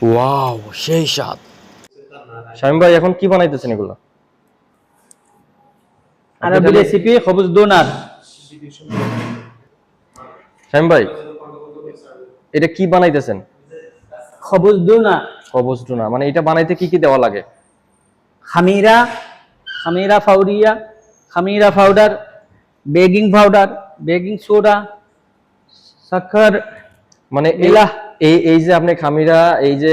Wow, সেই স্বাদ। শামীম ভাই এখন কি বানাইতেছেন এগুলো? আরবি রেসিপি খবুজ দোনার। শামীম ভাই এটা কি বানাইতেছেন? খবুজ দোনা। কবজ টুনা, মানে এটা বানাইতে কি কি দেওয়া লাগে? খামিরা, খামিরা ফাউরিয়া, খামিরা পাউডার, বেকিং সোডা, সাকর, মানে মিলাহ। এই এই যে আপনি খামিরা, এই যে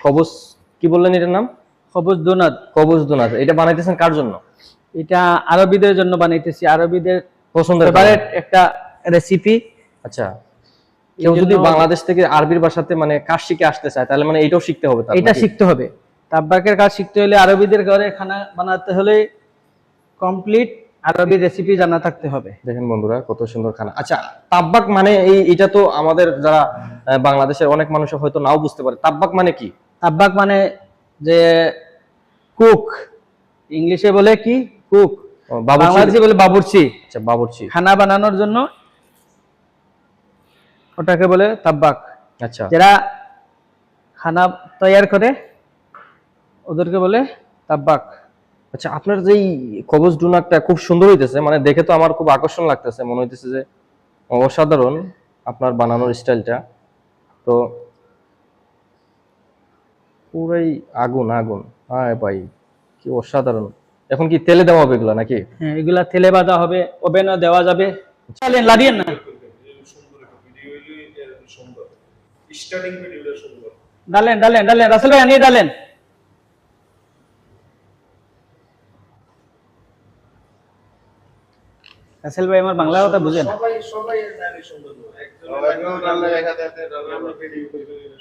কবজ, কি বললেন এটার নাম? খবুজ দোনাত। কবজ টুনা, এটা বানাইতেছেন কার জন্য? এটা আরবিদের জন্য বানাইতেছি, আরবিদের পছন্দের ফেভারিট একটা রেসিপি। আচ্ছা, কেউ যদি বাংলাদেশ থেকে আরবির ভাষাতে মানে কাজ শিখে আসতে চায় তাহলে মানে এটাও শিখতে হবে তার, এটা নাকি? শিখতে হবে। তাব্বাকের কাজ শিখতে হলে, আরবিদের ঘরে খানা বানাতে হলে কমপ্লিট আরবি রেসিপি জানা থাকতে হবে। দেখেন বন্ধুরা কত সুন্দর খানা। আচ্ছা, তাব্বাক মানে এটা তো আমাদের যারা বাংলাদেশের অনেক মানুষ হয়তো নাও বুঝতে পারে, তাব্বাক মানে কি? তাব্বাক মানে যে কুক, ইংলিশে বলে কি কুক, বাবুর্চি। বাংলাদেশে বলে বাবুর্চি। আচ্ছা, বাবুর্চি। খানা বানানোর জন্য ওটাকে বলে তাব্বাক। আচ্ছা, যারা খানা তৈয়ার করে ওদেরকে বলে তাব্বাক। আচ্ছা, আপনার যেই কবজ ডুনাকটা খুব সুন্দর হইতেছে, মানে দেখে তো আমার খুব আকর্ষণ লাগতেছে, মনে হইতেছে যে অসাধারণ আপনার বানানোর স্টাইলটা। তো পুরাই আগুন আগুন, হ্যাঁ ভাই, কি অসাধারণ। এখন কি তেলে দেওয়া হবে এগুলা নাকি? হ্যাঁ, এগুলা তেলে ভাজা হবে, ওভেনও দেওয়া যাবে। চলেন লাড়িয়েন না, ডালেন ডালেন ডালেন, রাসেল ভাই আনিয়ে ডালেন। রাসেল ভাই আমার বাংলা কথা বুঝেন।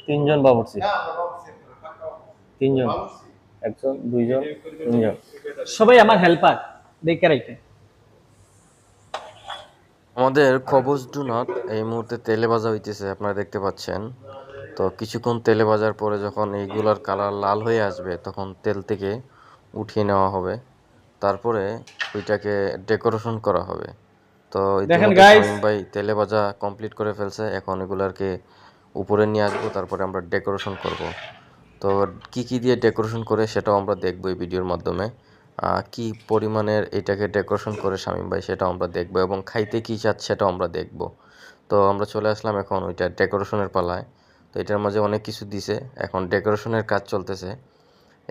তিনজন বাবুর্চি, তিনজন, একজন, দুইজন, তিনজন। সবাই আমার হেল্পার, দেখে রাখে। আমাদের কবজ ডুনাট এই মুহূর্তে তেলে ভাজা হইতেছে, আপনারা দেখতে পাচ্ছেন। তো কিছুক্ষণ তেলে ভাজার পরে যখন এইগুলার কালার লাল হয়ে আসবে তখন তেল থেকে উঠিয়ে নেওয়া হবে, তারপরে ওইটাকে ডেকোরেশন করা হবে। তো দেখেন ইতিমধ্যে গাইস, শামীম ভাই তেলে ভাজা কমপ্লিট করে ফেলছে, এখন এগুলাকে উপরে নিয়ে আসবো, তারপরে আমরা ডেকোরেশন করব। তো কি কি দিয়ে ডেকোরেশন করে সেটাও আমরা দেখবো এই ভিডিওর মাধ্যমে। কি পরিমাণের এটাকে ডেকোরেশন করে শামীম ভাই সেটাও আমরা দেখবো, এবং খাইতে কি চাচ্ছে সেটাও আমরা দেখবো। তো আমরা চলে আসলাম এখন ওইটা ডেকোরেশনের পালায়। তো এটার মাঝে অনেক কিছু দিছে, এখন ডেকোরেশনের কাজ চলতেছে।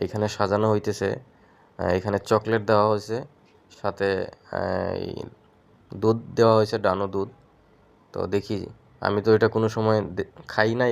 এইখানে সাজানো হইতেছে, এখানে চকলেট দেওয়া হয়েছে, সাথে এই দুধ দেওয়া হয়েছে, ডানো দুধ। তো দেখি, আমি তো এটা কোনো সময় খাই নাই।